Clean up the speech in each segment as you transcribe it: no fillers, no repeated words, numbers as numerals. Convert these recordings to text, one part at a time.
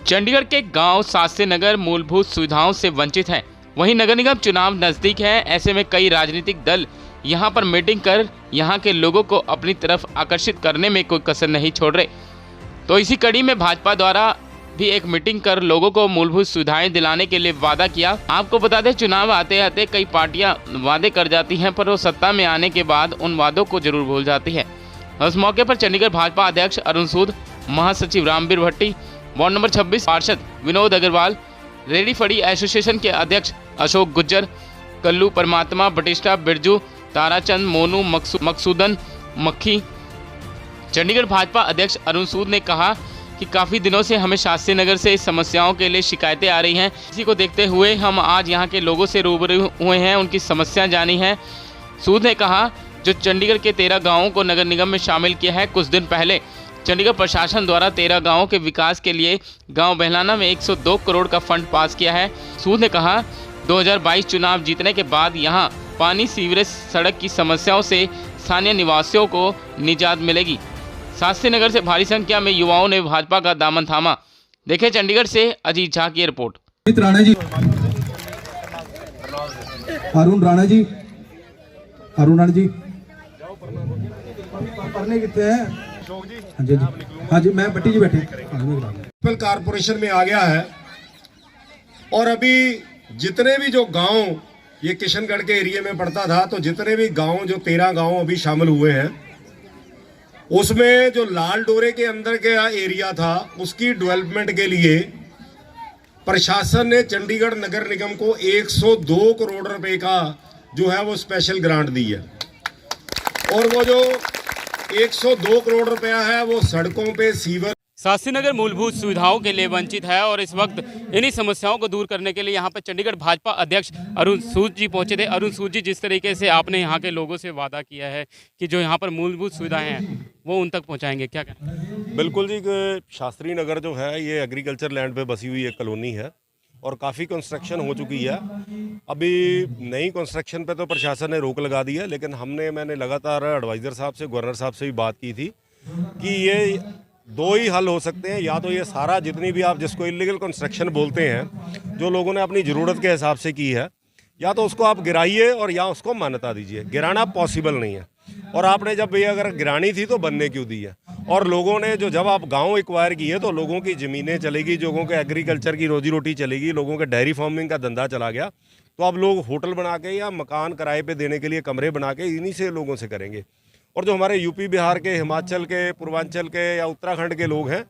चंडीगढ़ के गांव शास्त्री नगर मूलभूत सुविधाओं से वंचित हैं। वहीं नगर निगम चुनाव नजदीक है, ऐसे में कई राजनीतिक दल यहां पर मीटिंग कर यहां के लोगों को अपनी तरफ आकर्षित करने में कोई कसर नहीं छोड़ रहे। तो इसी कड़ी में भाजपा द्वारा भी एक मीटिंग कर लोगों को मूलभूत सुविधाएं दिलाने के लिए वादा किया। आपको बता दें, चुनाव आते आते कई पार्टियां वादे कर जाती हैं, पर वो सत्ता में आने के बाद उन वादों को जरूर भूल जाती है। उस मौके पर चंडीगढ़ भाजपा अध्यक्ष अरुण सूद, महासचिव रामवीर भट्टी, वार्ड नंबर 26 पार्षद विनोद अग्रवाल, रेडी फड़ी एसोसिएशन के अध्यक्ष अशोक गुज्जर, कल्लू परमात्मा, बटिस्टा बिरजू, ताराचंद, मोनू, मकसूदन मक्खी। चंडीगढ़ भाजपा अध्यक्ष अरुण सूद ने कहा कि काफ़ी दिनों से हमें शास्त्री नगर से समस्याओं के लिए शिकायतें आ रही हैं। इसी को देखते हुए हम आज यहां के लोगों से रूबरू हुए हैं, उनकी समस्या जानी है। सूद ने कहा, जो चंडीगढ़ के 13 गाँवों को नगर निगम में शामिल किया है। कुछ दिन पहले चंडीगढ़ प्रशासन द्वारा 13 गांवों के विकास के लिए गांव बहलाना में 102 करोड़ का फंड पास किया है। सूद ने कहा, 2022 चुनाव जीतने के बाद यहां पानी, सीवरेज, सड़क की समस्याओं से स्थानीय निवासियों को निजात मिलेगी। शास्त्री नगर से भारी संख्या में युवाओं ने भाजपा का दामन थामा। देखे चंडीगढ़ से अजीत झा की रिपोर्ट। राणा जी, अरुण राणा जी, पढ़ने कितने हैं? हाँ जी, मैं भट्टी जी बैठे। म्युनिसिपल कारपोरेशन में आ गया है और अभी जितने भी जो गांव ये किशनगढ़ के एरिया में पड़ता था, तो जितने भी गांव, जो 13 गांव अभी शामिल हुए हैं, उसमें जो लाल डोरे के अंदर का एरिया था, उसकी डेवलपमेंट के लिए प्रशासन ने चंडीगढ़ नगर निगम को 102 करोड़ रुपए का जो है वो स्पेशल ग्रांट दी है। और वो जो 102 करोड़ रुपया है वो सड़कों पे, सीवर। शास्त्री नगर मूलभूत सुविधाओं के लिए वंचित है और इस वक्त इन्हीं समस्याओं को दूर करने के लिए यहाँ पर चंडीगढ़ भाजपा अध्यक्ष अरुण सूद जी पहुँचे थे। अरुण सूद जी, जिस तरीके से आपने यहाँ के लोगों से वादा किया है कि जो यहाँ पर मूलभूत सुविधाएं हैं वो उन तक पहुँचाएंगे, क्या कहना है? बिल्कुल जी, शास्त्री नगर जो है ये एग्रीकल्चर लैंड पे बसी हुई एक कॉलोनी है और काफ़ी कंस्ट्रक्शन हो चुकी है। अभी नई कंस्ट्रक्शन पे तो प्रशासन ने रोक लगा दी है, लेकिन मैंने लगातार एडवाइज़र साहब से, गवर्नर साहब से भी बात की थी कि ये 2 ही हल हो सकते हैं। या तो ये सारा जितनी भी आप जिसको इलीगल कंस्ट्रक्शन बोलते हैं, जो लोगों ने अपनी ज़रूरत के हिसाब से की है, या तो उसको आप गिराइए और या उसको मान्यता दीजिए। गिराना पॉसिबल नहीं है। और आपने जब ये अगर गिरानी थी तो बनने क्यों दी है? और लोगों ने जो, जब आप गांव एक्वायर किए तो लोगों की ज़मीनें चलेगी, लोगों के एग्रीकल्चर की रोजी रोटी चलेगी, लोगों के डेयरी फार्मिंग का धंधा चला गया, तो अब लोग होटल बना के या मकान किराए पे देने के लिए कमरे बना के इन्हीं से लोगों से करेंगे। और जो हमारे यूपी, बिहार के, हिमाचल के, पूर्वांचल के या उत्तराखंड के लोग हैं,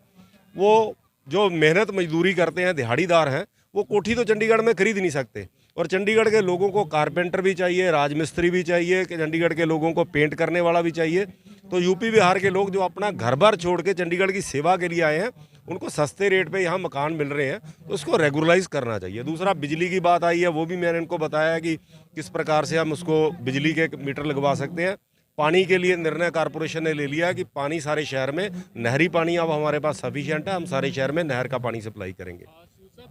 वो जो मेहनत मजदूरी करते हैं, दिहाड़ीदार हैं, वो कोठी तो चंडीगढ़ में खरीद नहीं सकते। और चंडीगढ़ के लोगों को कारपेंटर भी चाहिए, राजमिस्त्री भी चाहिए, कि चंडीगढ़ के लोगों को पेंट करने वाला भी चाहिए। तो यूपी, बिहार के लोग जो अपना घर बार छोड़ के चंडीगढ़ की सेवा के लिए आए हैं, उनको सस्ते रेट पे यहाँ मकान मिल रहे हैं, तो उसको रेगुलराइज करना चाहिए। दूसरा, बिजली की बात आई है, वो भी मैंने इनको बताया कि किस प्रकार से हम उसको बिजली के मीटर लगवा सकते हैं। पानी के लिए निर्णय कारपोरेशन ने ले लिया कि पानी सारे शहर में, नहरी पानी अब हमारे पास सफिशिएंट है, हम सारे शहर में नहर का पानी सप्लाई करेंगे।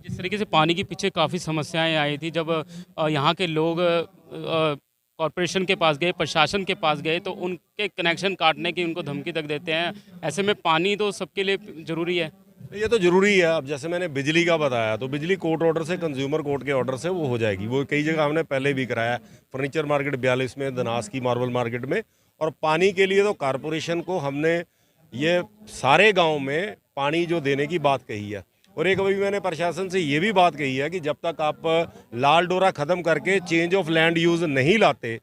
जिस तरीके से पानी के पीछे काफ़ी समस्याएं आई थी, जब यहाँ के लोग कॉरपोरेशन के पास गए, प्रशासन के पास गए, तो उनके कनेक्शन काटने की उनको धमकी तक देते हैं। ऐसे में पानी तो सबके लिए ज़रूरी है। ये तो ज़रूरी है। अब जैसे मैंने बिजली का बताया, तो बिजली कोर्ट ऑर्डर से, कंज्यूमर कोर्ट के ऑर्डर से वो हो जाएगी। वो कई जगह हमने पहले भी कराया, फर्नीचर मार्केट 42 में, दनास की मार्बल मार्केट में। और पानी के लिए तो कारपोरेशन को हमने ये सारे गाँव में पानी जो देने की बात कही है। और एक अभी मैंने प्रशासन से ये भी बात कही है कि जब तक आप लाल डोरा ख़त्म करके चेंज ऑफ लैंड यूज़ नहीं लाते,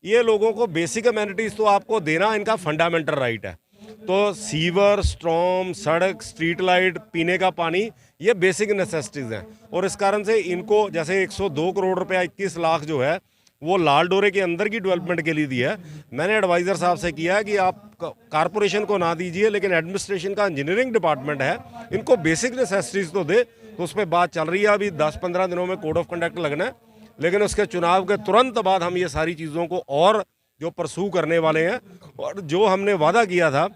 ये लोगों को बेसिक अमेनिटीज़ तो आपको देना इनका फंडामेंटल राइट है। तो सीवर, स्ट्रॉम, सड़क, स्ट्रीट लाइट, पीने का पानी, ये बेसिक नेसेसिटीज़ हैं। और इस कारण से इनको जैसे 102 करोड़ रुपया, 21 लाख जो है वो लाल डोरे के अंदर की डेवलपमेंट के लिए दिया है। मैंने एडवाइज़र साहब से किया है कि आप कारपोरेशन को ना दीजिए, लेकिन एडमिनिस्ट्रेशन का इंजीनियरिंग डिपार्टमेंट है, इनको बेसिक नेसेसिटीज़ तो दे। तो उस पर बात चल रही है। अभी 10-15 दिनों में कोड ऑफ कंडक्ट लगना है, लेकिन उसके चुनाव के तुरंत बाद हम ये सारी चीज़ों को और जो परसू करने वाले हैं। और जो हमने वादा किया था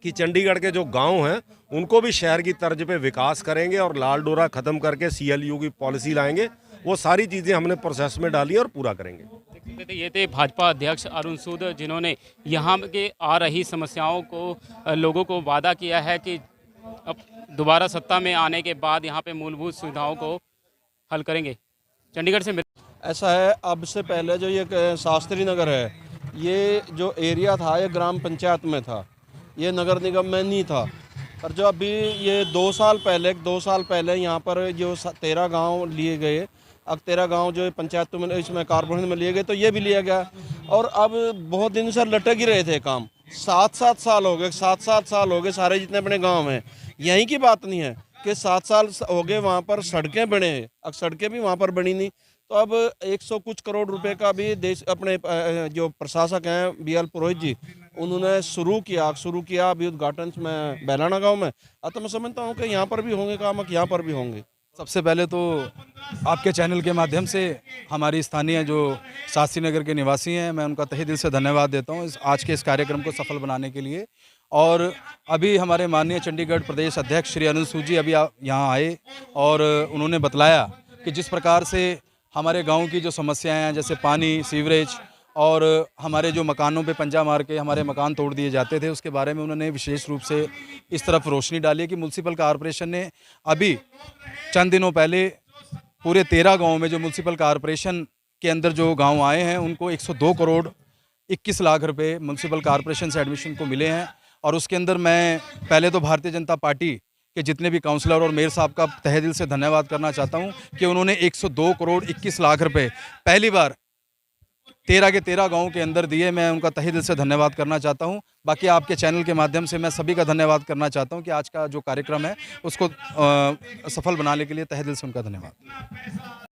कि चंडीगढ़ के जो गांव हैं उनको भी शहर की तर्ज पे विकास करेंगे और लाल डोरा ख़त्म करके CLU की पॉलिसी लाएंगे, वो सारी चीज़ें हमने प्रोसेस में डाली और पूरा करेंगे। ये थे भाजपा अध्यक्ष अरुण सूद, जिन्होंने यहाँ के आ रही समस्याओं को लोगों को वादा किया है कि अब दोबारा सत्ता में आने के बाद यहाँ पे मूलभूत सुविधाओं को हल करेंगे। चंडीगढ़ से ऐसा है, अब से पहले जो ये शास्त्री नगर है, ये जो एरिया था ये ग्राम पंचायत में था, ये नगर निगम में नहीं था। पर जो अभी ये 2 साल पहले यहाँ पर जो 13 गांव लिए गए, अब 13 गांव जो पंचायत में इसमें कॉर्पोरेशन में लिए गए, तो ये भी लिया गया। और अब बहुत दिन से लटक ही रहे थे काम, 7-7 साल हो गए, 7-7 साल हो गए। सारे जितने अपने गाँव हैं, यहीं की बात नहीं है कि 7 साल हो गए वहाँ पर सड़कें बने, अब सड़कें भी वहाँ पर बनी नहीं। तो अब 100 कुछ करोड़ रुपए का भी देश अपने जो प्रशासक हैं BL पुरोहित जी, उन्होंने शुरू किया अभी उद्घाटन में बैलाना गांव में। तो मैं समझता हूँ कि यहाँ पर भी होंगे काम, यहाँ पर भी होंगे। सबसे पहले तो आपके चैनल के माध्यम से हमारी स्थानीय जो शास्त्री नगर के निवासी हैं, मैं उनका तहे दिल से धन्यवाद देता हूँ आज के इस कार्यक्रम को सफल बनाने के लिए। और अभी हमारे माननीय चंडीगढ़ प्रदेश अध्यक्ष श्री अनिल सूद जी अभी यहाँ आए और उन्होंने बतलाया कि जिस प्रकार से हमारे गांव की जो समस्याएं हैं, जैसे पानी, सीवरेज और हमारे जो मकानों पे पंजा मार के हमारे मकान तोड़ दिए जाते थे, उसके बारे में उन्होंने विशेष रूप से इस तरफ रोशनी डाली कि म्युनिसिपल कॉरपोरेशन ने अभी चंद दिनों पहले पूरे 13 गाँव में जो म्युनिसिपल कॉरपोरेशन के अंदर जो गाँव आए हैं, उनको 102 करोड़ 21 लाख रुपये म्युनिसिपल कॉरपोरेशन से एडमिशन को मिले हैं। और उसके अंदर मैं पहले तो भारतीय जनता पार्टी के जितने भी काउंसलर और मेयर साहब का तहे दिल से धन्यवाद करना चाहता हूं कि उन्होंने 102 करोड़ 21 लाख रुपए पहली बार 13 के 13 गाँव के अंदर दिए। मैं उनका तहे दिल से धन्यवाद करना चाहता हूं। बाकी आपके चैनल के माध्यम से मैं सभी का धन्यवाद करना चाहता हूं कि आज का जो कार्यक्रम है उसको सफल बनाने के लिए तहे दिल से उनका धन्यवाद।